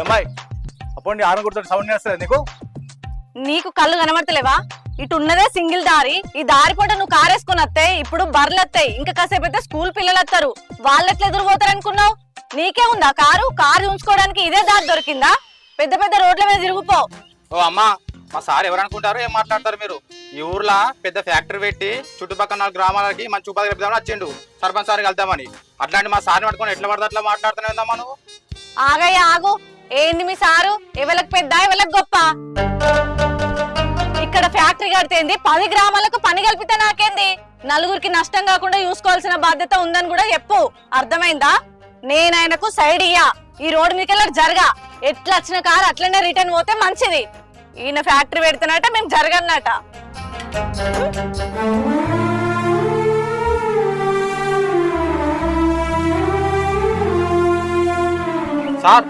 ఏమ్మాయి అప్పుడు ఆమె గుర్తు సౌండ్ చేస్తుంది నీకు. నీకు కళ్ళు కనబడతలేవా? ఇటు ఉన్నదే సింగిల్ దారి, ఈ దారి పూట నువ్వు కారేసుకుని వస్తాయి, ఇప్పుడు బర్రెలు వస్తాయి, ఇంకా కాసేపు అయితే స్కూల్ పిల్లలు వస్తారు, వాళ్ళెట్లా ఎదురుపోతారు అనుకున్నావు? నీకే ఉందా కారు ఉంచుకోవడానికి ఇదే దారి దొరికిందా? పెద్ద పెద్ద రోడ్ల మీద తిరుగుపో. ఓ అమ్మా, మా సార్ ఎవరు అనుకుంటారు, ఏం మాట్లాడతారు మీరు? ఈ ఊర్లో పెద్ద ఫ్యాక్టరీ పెట్టి చుట్టుపక్కల 4 గ్రామాలకి మంచి ఉపాధి కల్పిద్దామని వచ్చిండు, సర్పంచ్ సార్కి వెళ్తామని. అట్లాంటి మా సార్ని పట్టుకొని ఎట్లా పడితే అట్లా మాట్లాడుతూనే ఉందమ్మా నువ్వు. ఆగయ్య ఆగు, ఏంది మీ సారు? ఎవరికి పెద్ద ఎవరికి గొప్ప? ఇక్కడ ఫ్యాక్టరీ కడితేంది, 10 గ్రామాలకు పని కల్పితే నాకేంది? నలుగురికి నష్టం కాకుండా చూసుకోవాల్సిన బాధ్యత ఉందని కూడా చెప్పు, అర్థమైందా? నేనాయనకు సైడ్ ఇయ్యా, ఈ రోడ్డు మీకెళ్ళ జరగా, ఎట్లా వచ్చిన కారు అట్లనే రిటర్న్ పోతే మంచిది. ఈయన ఫ్యాక్టరీ పెడుతున్నట, మేము జరగన్నట. సార్